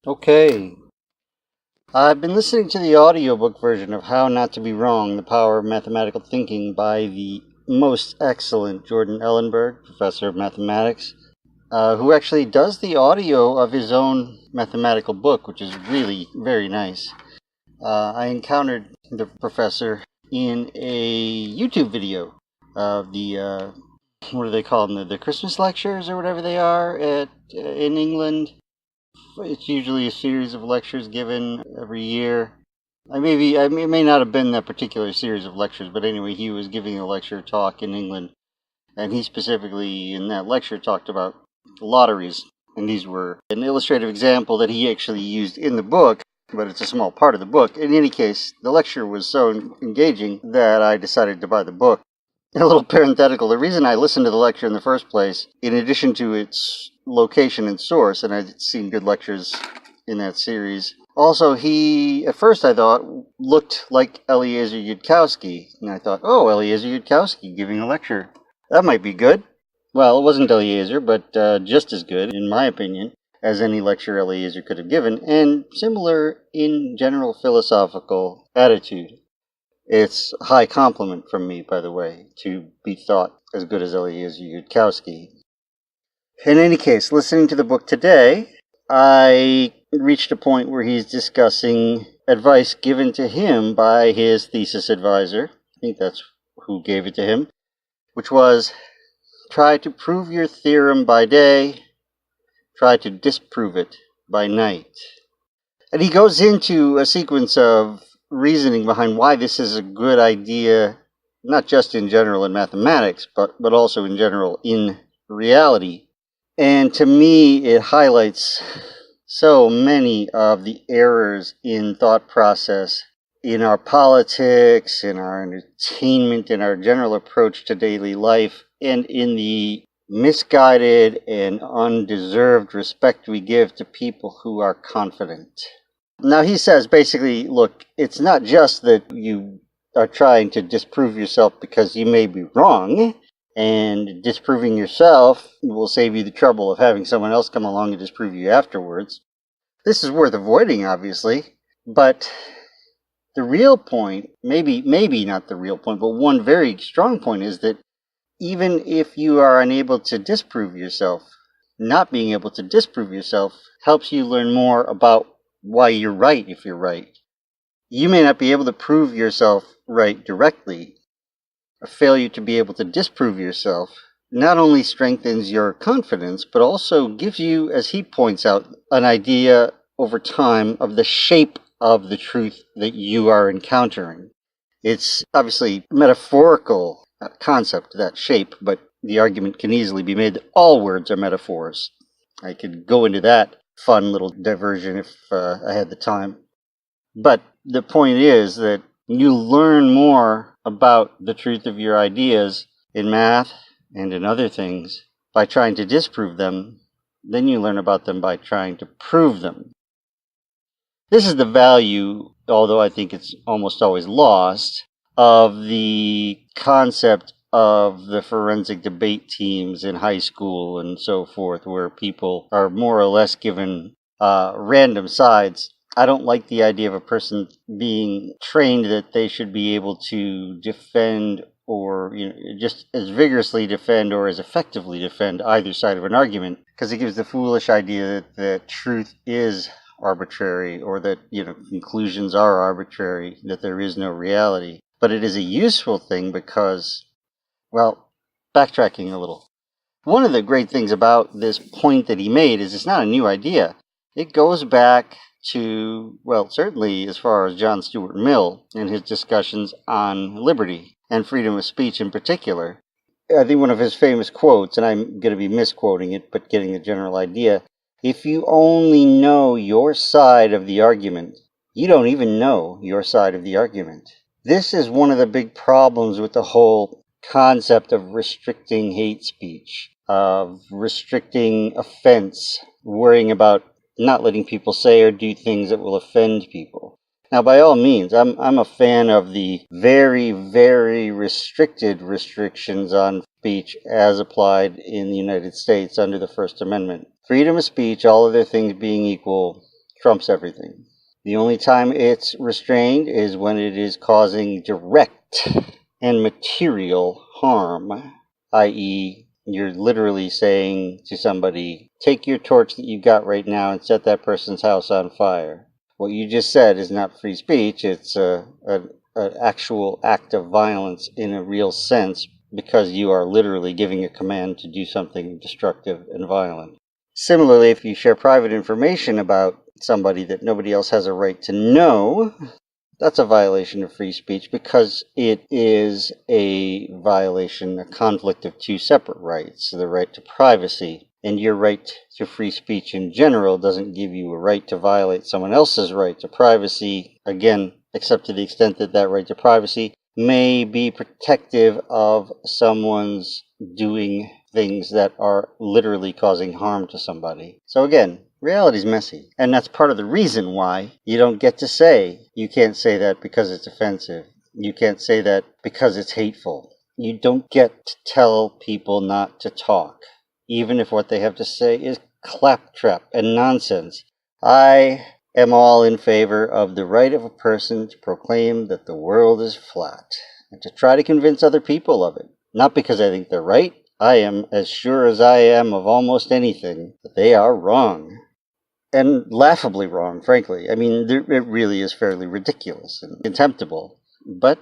Okay. I've been listening to the audiobook version of How Not to Be Wrong, The Power of Mathematical Thinking by the most excellent Jordan Ellenberg, professor of mathematics, who actually does the audio of his own mathematical book, which is really very nice. I encountered the professor in a YouTube video of the, what do they call them, the Christmas lectures or whatever they are in England. It's usually a series of lectures given every year. It may not have been that particular series of lectures, but anyway, he was giving a lecture talk in England, and he specifically in that lecture talked about lotteries, and these were an illustrative example that he actually used in the book, but it's a small part of the book. In any case, the lecture was so engaging that I decided to buy the book. A little parenthetical, the reason I listened to the lecture in the first place, in addition to its location and source, and I'd seen good lectures in that series, also he, at first I thought, looked like Eliezer Yudkowsky, and I thought, oh, Eliezer Yudkowsky giving a lecture. That might be good. Well, it wasn't Eliezer, but just as good, in my opinion, as any lecture Eliezer could have given, and similar in general philosophical attitude. It's a high compliment from me, by the way, to be thought as good as Eliezer Yudkowsky. In any case, listening to the book today, I reached a point where he's discussing advice given to him by his thesis advisor. I think that's who gave it to him, which was, try to prove your theorem by day, try to disprove it by night. And he goes into a sequence of reasoning behind why this is a good idea, not just in general in mathematics, but also in general in reality. And to me, it highlights so many of the errors in thought process, in our politics, in our entertainment, in our general approach to daily life, and in the misguided and undeserved respect we give to people who are confident. Now he says basically, look, it's not just that you are trying to disprove yourself because you may be wrong, and disproving yourself will save you the trouble of having someone else come along and disprove you afterwards. This is worth avoiding, obviously, but the real point, maybe not the real point, but one very strong point is that even if you are unable to disprove yourself, not being able to disprove yourself helps you learn more about why you're right if you're right. You may not be able to prove yourself right directly. A failure to be able to disprove yourself not only strengthens your confidence, but also gives you, as he points out, an idea over time of the shape of the truth that you are encountering. It's obviously a metaphorical concept, that shape, but the argument can easily be made that all words are metaphors. I could go into that fun little diversion if I had the time. But the point is that you learn more about the truth of your ideas in math and in other things by trying to disprove them than you learn about them by trying to prove them. This is the value, although I think it's almost always lost, of the concept of the forensic debate teams in high school and so forth, where people are more or less given random sides. I don't like the idea of a person being trained that they should be able to defend or just as vigorously defend or as effectively defend either side of an argument, because it gives the foolish idea that truth is arbitrary or that conclusions are arbitrary, that there is no reality. But it is a useful thing because, well, backtracking a little. One of the great things about this point that he made is it's not a new idea. It goes back to, well, certainly as far as John Stuart Mill and his discussions on liberty and freedom of speech in particular. I think one of his famous quotes, and I'm going to be misquoting it, but getting the general idea, if you only know your side of the argument, you don't even know your side of the argument. This is one of the big problems with the whole concept of restricting hate speech, of restricting offense, worrying about not letting people say or do things that will offend people. Now, by all means, I'm a fan of the very, very restricted restrictions on speech as applied in the United States under the First Amendment. Freedom of speech, all other things being equal, trumps everything. The only time it's restrained is when it is causing direct and material harm, i.e., you're literally saying to somebody, take your torch that you've got right now and set that person's house on fire. What you just said is not free speech, it's an actual act of violence in a real sense, because you are literally giving a command to do something destructive and violent. Similarly, if you share private information about somebody that nobody else has a right to know, that's a violation of free speech because it is a violation, a conflict of two separate rights, the right to privacy. And your right to free speech in general doesn't give you a right to violate someone else's right to privacy, again, except to the extent that that right to privacy may be protective of someone's doing things that are literally causing harm to somebody. So again, reality's messy. And that's part of the reason why you don't get to say, you can't say that because it's offensive. You can't say that because it's hateful. You don't get to tell people not to talk, even if what they have to say is claptrap and nonsense. I am all in favor of the right of a person to proclaim that the world is flat and to try to convince other people of it. Not because I think they're right. I am as sure as I am of almost anything that they are wrong. And laughably wrong, frankly. I mean, it really is fairly ridiculous and contemptible. But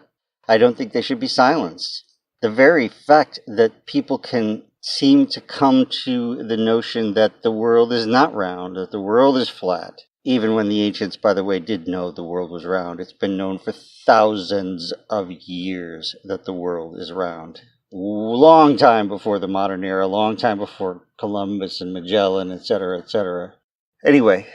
I don't think they should be silenced. The very fact that people can seem to come to the notion that the world is not round, that the world is flat, even when the ancients, by the way, did know the world was round. It's been known for thousands of years that the world is round. Long time before the modern era, long time before Columbus and Magellan, etc., etc. Anyway,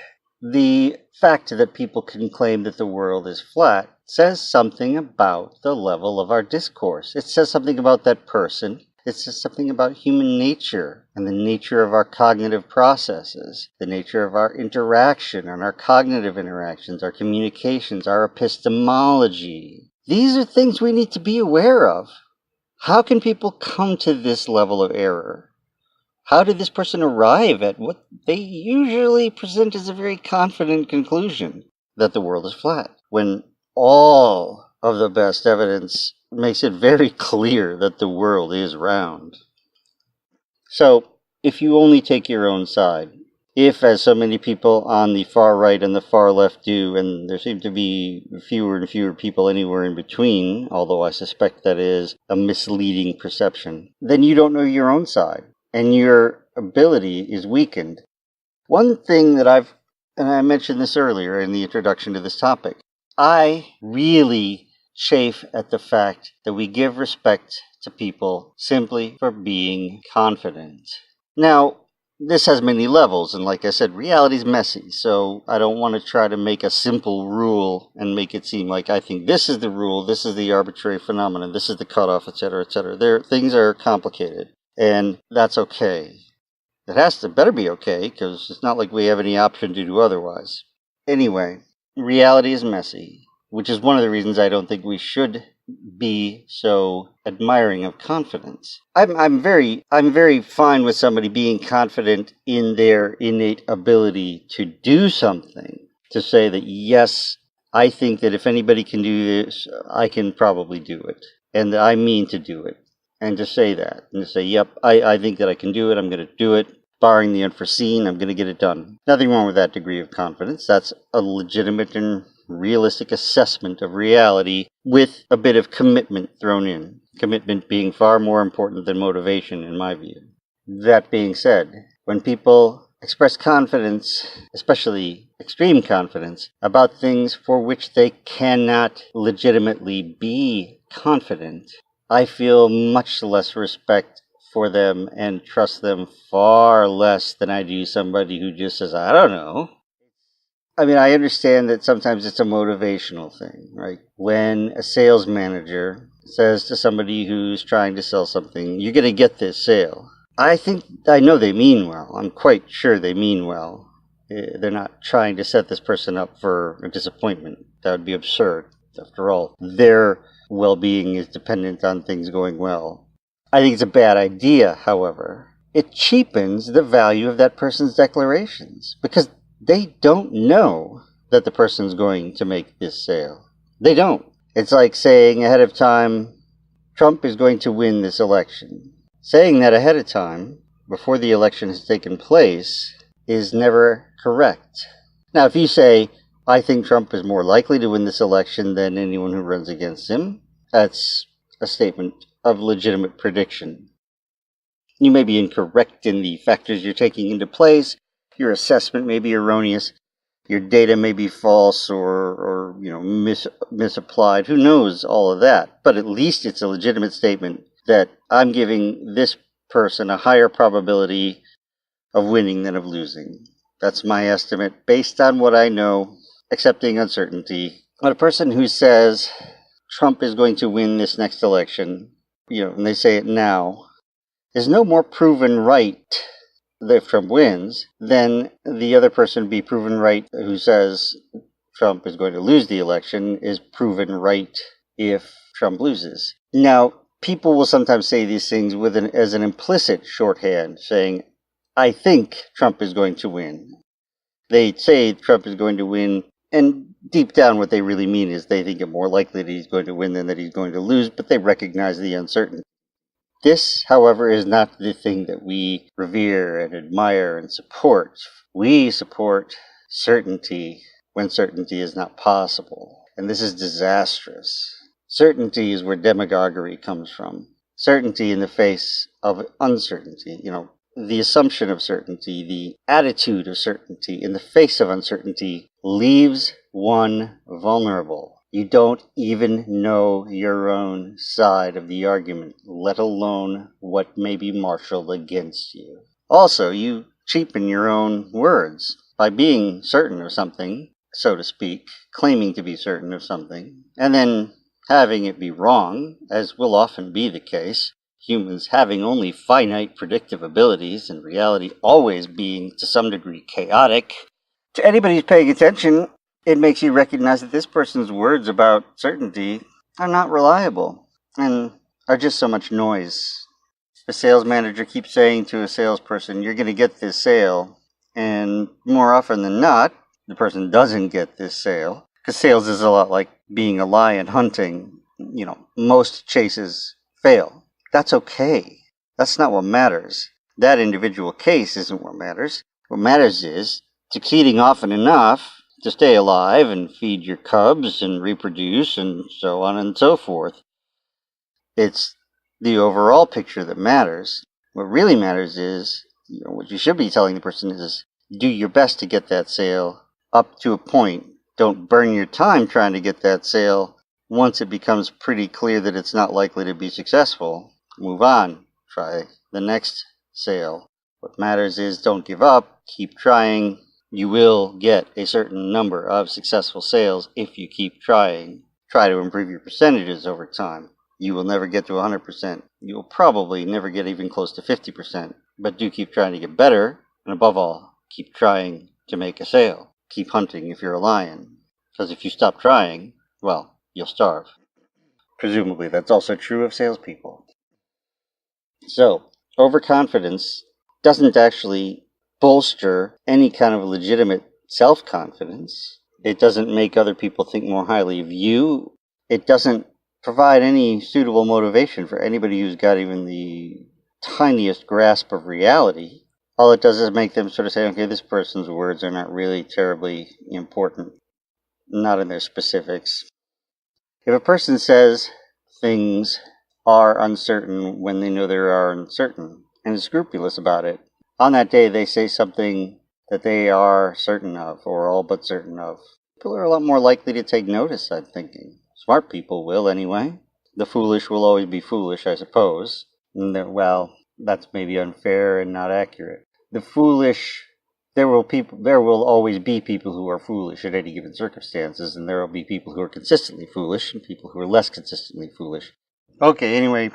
the fact that people can claim that the world is flat says something about the level of our discourse. It says something about that person. It says something about human nature and the nature of our cognitive processes, the nature of our interaction and our cognitive interactions, our communications, our epistemology. These are things we need to be aware of. How can people come to this level of error? How did this person arrive at what they usually present as a very confident conclusion, that the world is flat, when all of the best evidence makes it very clear that the world is round? So, if you only take your own side, if, as so many people on the far right and the far left do, and there seem to be fewer and fewer people anywhere in between, although I suspect that is a misleading perception, then you don't know your own side, and your ability is weakened. One thing that and I mentioned this earlier in the introduction to this topic, I really chafe at the fact that we give respect to people simply for being confident. Now, this has many levels, and like I said, reality's messy, so I don't want to try to make a simple rule and make it seem like I think this is the rule, this is the arbitrary phenomenon, this is the cutoff, etc., etc. Things are complicated, and that's okay. It better be okay, because it's not like we have any option to do otherwise. Anyway, reality is messy, which is one of the reasons I don't think we should be so admiring of confidence. I'm very fine with somebody being confident in their innate ability to do something, to say that, yes, I think that if anybody can do this, I can probably do it, and that I mean to do it, and to say that, and to say, yep, I think that I can do it, I'm going to do it, barring the unforeseen, I'm going to get it done. Nothing wrong with that degree of confidence. That's a legitimate and realistic assessment of reality with a bit of commitment thrown in. Commitment being far more important than motivation, in my view. That being said, when people express confidence, especially extreme confidence, about things for which they cannot legitimately be confident, I feel much less respect for them and trust them far less than I do somebody who just says, I don't know. I mean, I understand that sometimes it's a motivational thing, right? When a sales manager says to somebody who's trying to sell something, you're going to get this sale. I know they mean well. I'm quite sure they mean well. They're not trying to set this person up for a disappointment. That would be absurd. After all, their well-being is dependent on things going well. I think it's a bad idea, however. It cheapens the value of that person's declarations, because they don't know that the person's going to make this sale. They don't. It's like saying ahead of time, Trump is going to win this election. Saying that ahead of time, before the election has taken place, is never correct. Now, if you say, I think Trump is more likely to win this election than anyone who runs against him, that's a statement of legitimate prediction. You may be incorrect in the factors you're taking into place. Your assessment may be erroneous. Your data may be false or misapplied. Who knows all of that? But at least it's a legitimate statement that I'm giving this person a higher probability of winning than of losing. That's my estimate based on what I know, accepting uncertainty. But a person who says Trump is going to win this next election, and they say it now, is no more proven right if Trump wins than the other person be proven right who says Trump is going to lose the election is proven right if Trump loses. Now, people will sometimes say these things as an implicit shorthand, saying, I think Trump is going to win. They say Trump is going to win, and deep down what they really mean is they think it more likely that he's going to win than that he's going to lose, but they recognize the uncertainty. This, however, is not the thing that we revere and admire and support. We support certainty when certainty is not possible, and this is disastrous. Certainty is where demagoguery comes from. Certainty in the face of uncertainty, the assumption of certainty, the attitude of certainty in the face of uncertainty leaves one vulnerable. You don't even know your own side of the argument, let alone what may be marshaled against you. Also, you cheapen your own words by being certain of something, so to speak, claiming to be certain of something, and then having it be wrong, as will often be the case, humans having only finite predictive abilities and reality always being to some degree chaotic. To anybody who's paying attention, it makes you recognize that this person's words about certainty are not reliable and are just so much noise. A sales manager keeps saying to a salesperson, you're going to get this sale, and more often than not, the person doesn't get this sale, because sales is a lot like being a lion hunting. Most chases fail. That's okay. That's not what matters. That individual case isn't what matters. What matters is succeeding often enough to stay alive and feed your cubs and reproduce and so on and so forth. It's the overall picture that matters. What really matters is, what you should be telling the person is, do your best to get that sale up to a point. Don't burn your time trying to get that sale. Once it becomes pretty clear that it's not likely to be successful, move on. Try the next sale. What matters is don't give up. Keep trying. You will get a certain number of successful sales if you keep trying. Try to improve your percentages over time. You will never get to 100%. You will probably never get even close to 50%. But do keep trying to get better. And above all, keep trying to make a sale. Keep hunting if you're a lion. Because if you stop trying, well, you'll starve. Presumably, that's also true of salespeople. So, overconfidence doesn't actually bolster any kind of legitimate self-confidence. It doesn't make other people think more highly of you. It doesn't provide any suitable motivation for anybody who's got even the tiniest grasp of reality. All it does is make them sort of say, okay, this person's words are not really terribly important, not in their specifics. If a person says things are uncertain when they know they are uncertain and is scrupulous about it, on that day they say something that they are certain of or all but certain of, people are a lot more likely to take notice, I'm thinking. Smart people will, anyway. The foolish will always be foolish, I suppose. And well, that's maybe unfair and not accurate. The foolish, there will always be people who are foolish at any given circumstances, and there will be people who are consistently foolish and people who are less consistently foolish. Okay, anyway,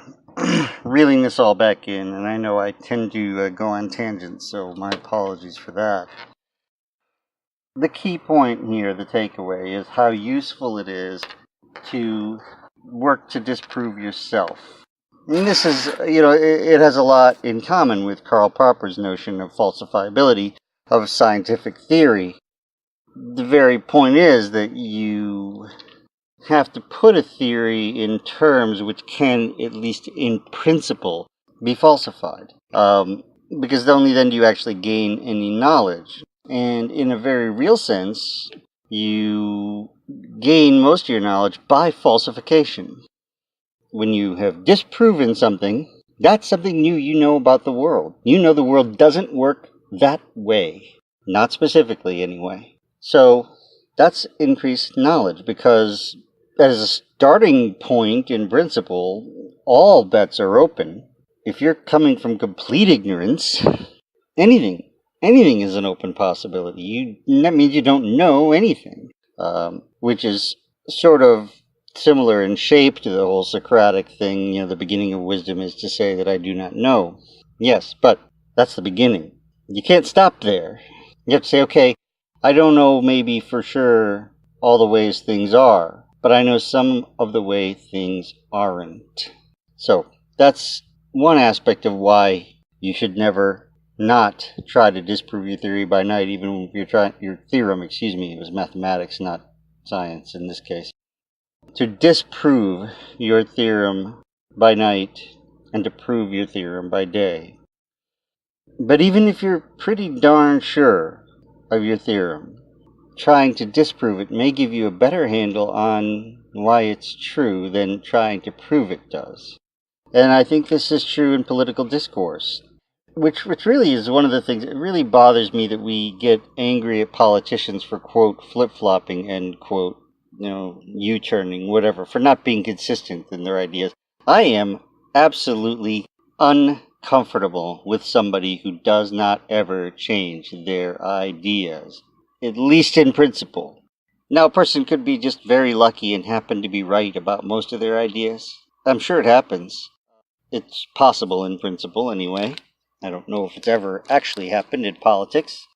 reeling this all back in, and I know I tend to go on tangents, so my apologies for that. The key point here, the takeaway, is how useful it is to work to disprove yourself. And this is, it has a lot in common with Karl Popper's notion of falsifiability, of scientific theory. The very point is that you have to put a theory in terms which can, at least in principle, be falsified. Because only then do you actually gain any knowledge. And in a very real sense, you gain most of your knowledge by falsification. When you have disproven something, that's something new you know about the world. You know the world doesn't work that way. Not specifically, anyway. So that's increased knowledge, because as a starting point in principle, all bets are open. If you're coming from complete ignorance, anything is an open possibility. That means you don't know anything, which is sort of similar in shape to the whole Socratic thing. The beginning of wisdom is to say that I do not know. Yes, but that's the beginning. You can't stop there. You have to say, okay, I don't know maybe for sure all the ways things are, but I know some of the way things aren't. So that's one aspect of why you should never not try to disprove your theory by night, even if your theorem, it was mathematics, not science in this case. To disprove your theorem by night and to prove your theorem by day. But even if you're pretty darn sure of your theorem, trying to disprove it may give you a better handle on why it's true than trying to prove it does. And I think this is true in political discourse, which really is one of the things. It really bothers me that we get angry at politicians for, quote, flip-flopping and, quote, U-turning, whatever, for not being consistent in their ideas. I am absolutely uncomfortable with somebody who does not ever change their ideas, at least in principle. Now, a person could be just very lucky and happen to be right about most of their ideas. I'm sure it happens. It's possible in principle, anyway. I don't know if it's ever actually happened in politics.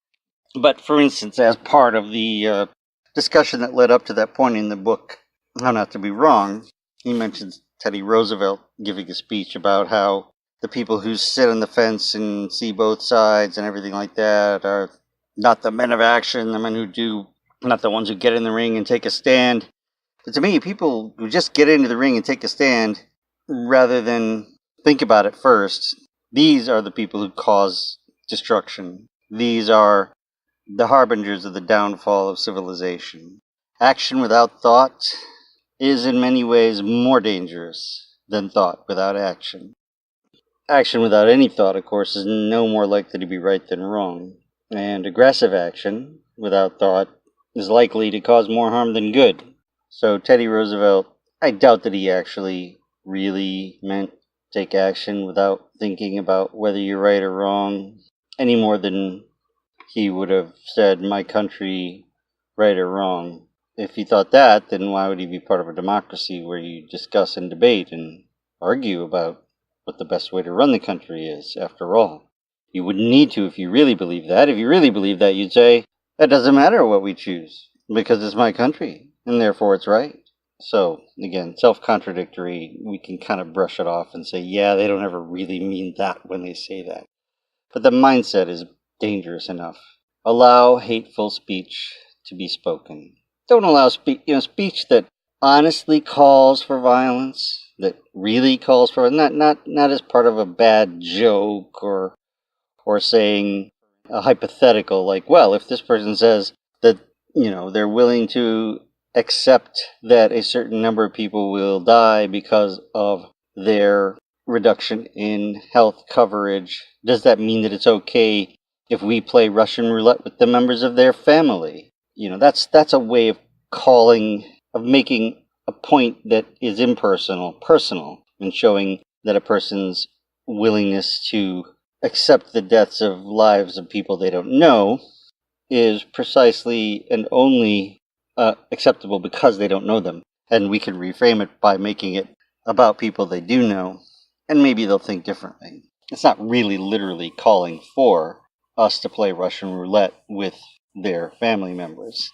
But, for instance, as part of the discussion that led up to that point in the book, How Not to Be Wrong, he mentions Teddy Roosevelt giving a speech about how the people who sit on the fence and see both sides and everything like that are not the men of action, the men who do, not the ones who get in the ring and take a stand. But to me, people who just get into the ring and take a stand rather than think about it first, these are the people who cause destruction. These are the harbingers of the downfall of civilization. Action without thought is in many ways more dangerous than thought without action. Action without any thought, of course, is no more likely to be right than wrong. And aggressive action without thought is likely to cause more harm than good. So Teddy Roosevelt, I doubt that he actually really meant take action without thinking about whether you're right or wrong, any more than he would have said, my country, right or wrong. If he thought that, then why would he be part of a democracy where you discuss and debate and argue about what the best way to run the country is, after all? You wouldn't need to if you really believe that. If you really believe that, you'd say, that doesn't matter what we choose, because it's my country, and therefore it's right. So, again, self-contradictory, we can kind of brush it off and say, yeah, they don't ever really mean that when they say that. But the mindset is dangerous enough. Allow hateful speech to be spoken. Don't allow speech that honestly calls for violence, that really calls for not as part of a bad joke or saying a hypothetical like, well, if this person says that they're willing to accept that a certain number of people will die because of their reduction in health coverage, does that mean that it's okay if we play Russian roulette with the members of their family? That's a way of making a point that is impersonal, personal, and showing that a person's willingness to accept the deaths of lives of people they don't know is precisely and only acceptable because they don't know them. And we can reframe it by making it about people they do know, and maybe they'll think differently. It's not really literally calling for us to play Russian roulette with their family members.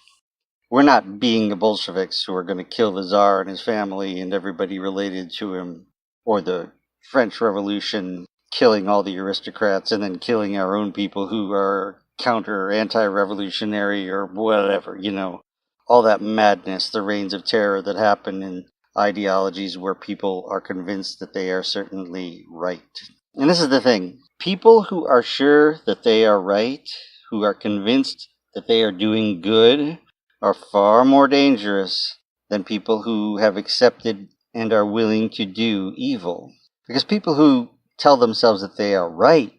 We're not being the Bolsheviks who are going to kill the Tsar and his family and everybody related to him, or the French Revolution, killing all the aristocrats and then killing our own people who are counter or anti-revolutionary or whatever, all that madness, the reigns of terror that happen in ideologies where people are convinced that they are certainly right. And this is the thing. People who are sure that they are right, who are convinced that they are doing good, are far more dangerous than people who have accepted and are willing to do evil. Because people who tell themselves that they are right,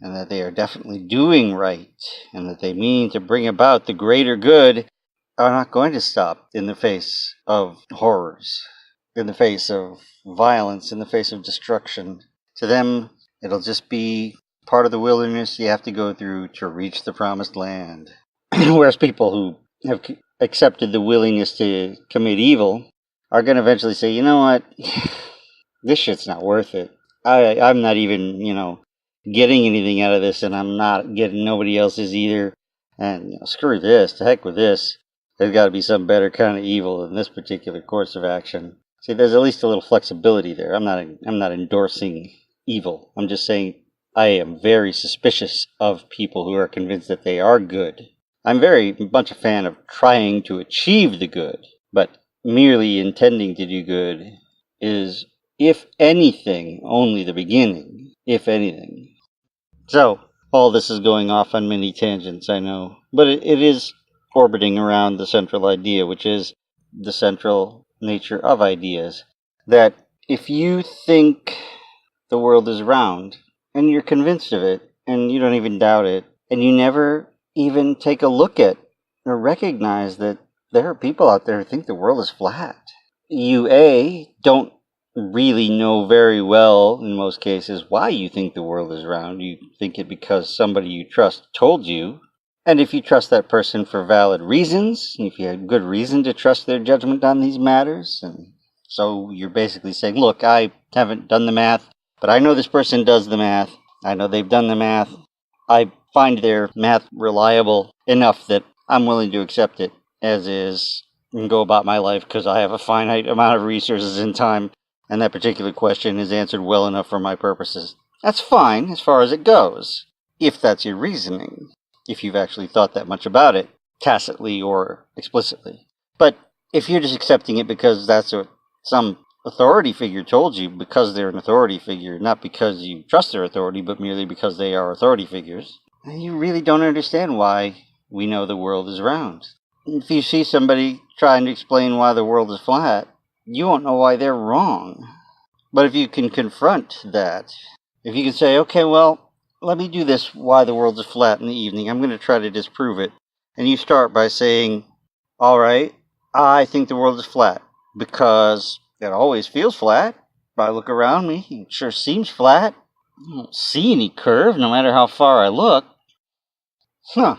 and that they are definitely doing right, and that they mean to bring about the greater good, are not going to stop in the face of horrors, in the face of violence, in the face of destruction. To them, it'll just be part of the wilderness you have to go through to reach the promised land. Whereas people who have accepted the willingness to commit evil are going to eventually say, you know what, this shit's not worth it. I'm not even, getting anything out of this, and I'm not getting nobody else's either. And screw this, to heck with this. There's got to be some better kind of evil than this particular course of action. See, there's at least a little flexibility there. I'm not endorsing evil. I'm just saying I am very suspicious of people who are convinced that they are good. I'm very much a fan of trying to achieve the good, but merely intending to do good is, if anything, only the beginning, if anything. So, all this is going off on many tangents, I know, but it is orbiting around the central idea, which is the central nature of ideas, that if you think the world is round, and you're convinced of it, and you don't even doubt it, and you never even take a look at or recognize that there are people out there who think the world is flat, you, don't really know very well, in most cases, why you think the world is round. You think it because somebody you trust told you. And if you trust that person for valid reasons, and if you have good reason to trust their judgment on these matters, and so you're basically saying, look, I haven't done the math, but I know this person does the math. I know they've done the math. I find their math reliable enough that I'm willing to accept it as is and go about my life because I have a finite amount of resources and time, and that particular question is answered well enough for my purposes. That's fine as far as it goes, if that's your reasoning, if you've actually thought that much about it, tacitly or explicitly. But if you're just accepting it because that's what some authority figure told you, because they're an authority figure, not because you trust their authority, but merely because they are authority figures, you really don't understand why we know the world is round. If you see somebody trying to explain why the world is flat, you won't know why they're wrong. But if you can confront that, if you can say, okay, well, let me do this why the world is flat in the evening, I'm going to try to disprove it. And you start by saying, all right, I think the world is flat because it always feels flat. If I look around me, it sure seems flat. I don't see any curve no matter how far I look. It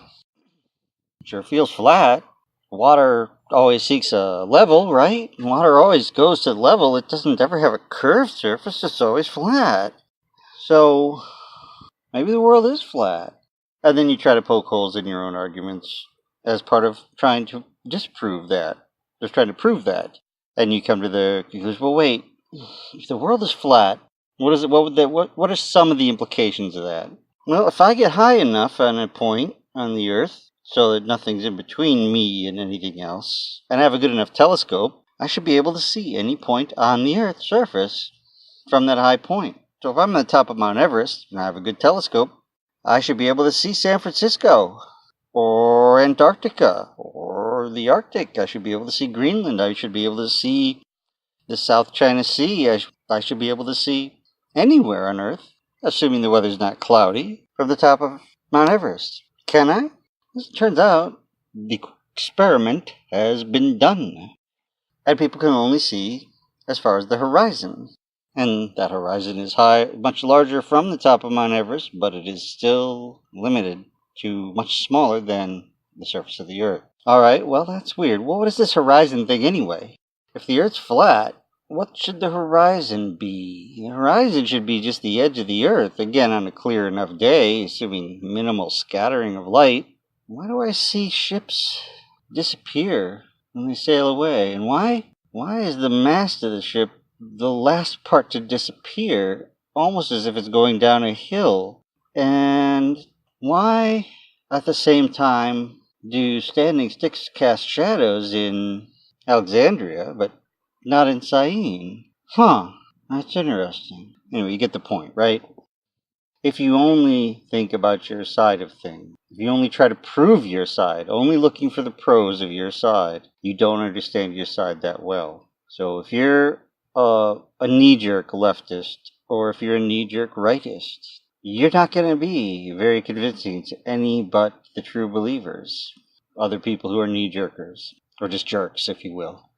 sure feels flat. Water always seeks a level, right? Water always goes to the level. It doesn't ever have a curved surface. It's always flat. So maybe the world is flat. And then you try to poke holes in your own arguments as part of trying to disprove that. Just trying to prove that. And you come to the conclusion, well, wait, if the world is flat, what is it? What are some of the implications of that? Well, if I get high enough on a point on the Earth, so that nothing's in between me and anything else, and I have a good enough telescope, I should be able to see any point on the Earth's surface from that high point. So if I'm on the top of Mount Everest, and I have a good telescope, I should be able to see San Francisco, or Antarctica, or the Arctic. I should be able to see Greenland. I should be able to see the South China Sea. I should be able to see anywhere on Earth, assuming the weather's not cloudy, from the top of Mount Everest. Can I? As it turns out, the experiment has been done, and people can only see as far as the horizon. And that horizon is much larger from the top of Mount Everest, but it is still limited to much smaller than the surface of the Earth. Alright, well that's weird. Well, what is this horizon thing anyway? If the Earth's flat, what should the horizon be? The horizon should be just the edge of the Earth, again on a clear enough day, assuming minimal scattering of light. Why do I see ships disappear when they sail away? And why is the mast of the ship the last part to disappear, almost as if it's going down a hill? And why at the same time, do standing sticks cast shadows in Alexandria, but not in Syene? Huh, that's interesting. Anyway, you get the point, right? If you only think about your side of things, if you only try to prove your side, only looking for the pros of your side, you don't understand your side that well. So if you're a knee-jerk leftist, or if you're a knee-jerk rightist, you're not going to be very convincing to any but the true believers, other people who are knee-jerkers, or just jerks, if you will.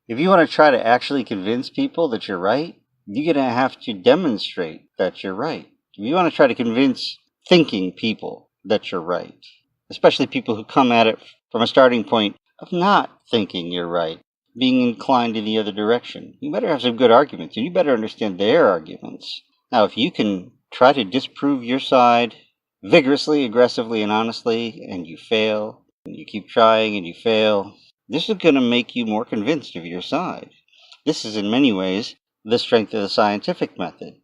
If you want to try to actually convince people that you're right, you're going to have to demonstrate that you're right. If you want to try to convince thinking people that you're right, especially people who come at it from a starting point of not thinking you're right, being inclined in the other direction, you better have some good arguments, and you better understand their arguments. Now, if you can try to disprove your side vigorously, aggressively, and honestly, and you fail, and you keep trying and you fail, this is going to make you more convinced of your side. This is in many ways the strength of the scientific method,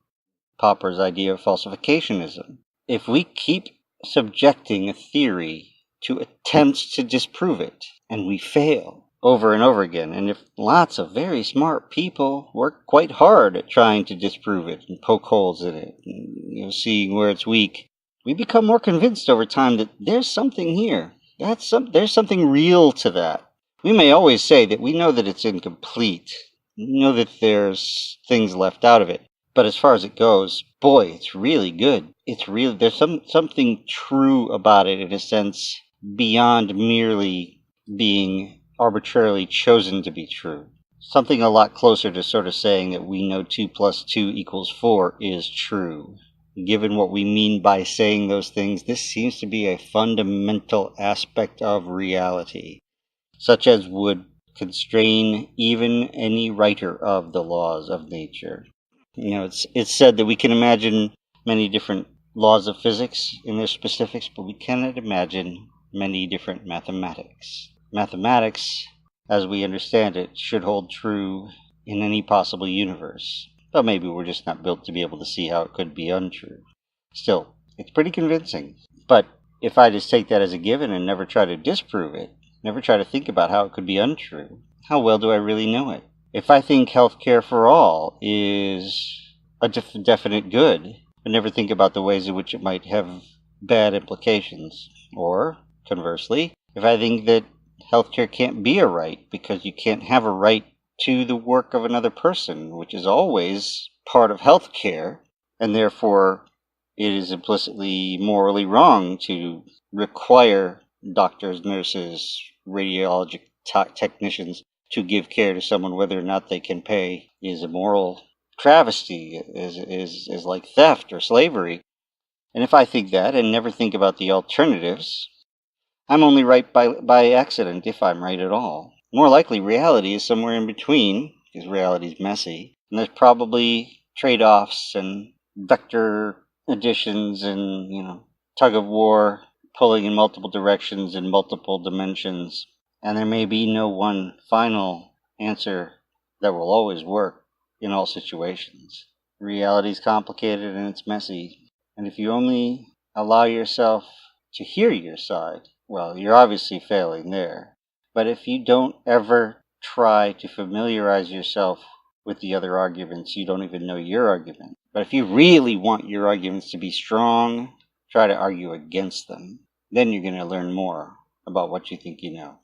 Popper's idea of falsificationism. If we keep subjecting a theory to attempts to disprove it, and we fail over and over again, and if lots of very smart people work quite hard at trying to disprove it and poke holes in it, and, seeing where it's weak, we become more convinced over time that there's something here. There's something real to that. We may always say that we know that it's incomplete. We know that there's things left out of it. But as far as it goes, boy, it's really good. There's something true about it in a sense beyond merely being arbitrarily chosen to be true. Something a lot closer to sort of saying that we know 2 + 2 = 4 is true. Given what we mean by saying those things, this seems to be a fundamental aspect of reality, such as would constrain even any writer of the laws of nature. It's said that we can imagine many different laws of physics in their specifics, but we cannot imagine many different mathematics. Mathematics, as we understand it, should hold true in any possible universe. But maybe we're just not built to be able to see how it could be untrue. Still, it's pretty convincing. But if I just take that as a given and never try to disprove it, never try to think about how it could be untrue, how well do I really know it? If I think healthcare for all is a definite good, but never think about the ways in which it might have bad implications, or conversely, if I think that healthcare can't be a right because you can't have a right to the work of another person, which is always part of healthcare, and therefore it is implicitly morally wrong to require doctors, nurses, radiologic technicians to give care to someone whether or not they can pay, is a moral travesty, is like theft or slavery. And if I think that and never think about the alternatives, I'm only right by accident if I'm right at all. More likely, reality is somewhere in between, because reality is messy, and there's probably trade-offs and vector additions and, tug-of-war pulling in multiple directions in multiple dimensions. And there may be no one final answer that will always work in all situations. Reality is complicated and it's messy. And if you only allow yourself to hear your side, well, you're obviously failing there. But if you don't ever try to familiarize yourself with the other arguments, you don't even know your argument. But if you really want your arguments to be strong, try to argue against them. Then you're going to learn more about what you think you know.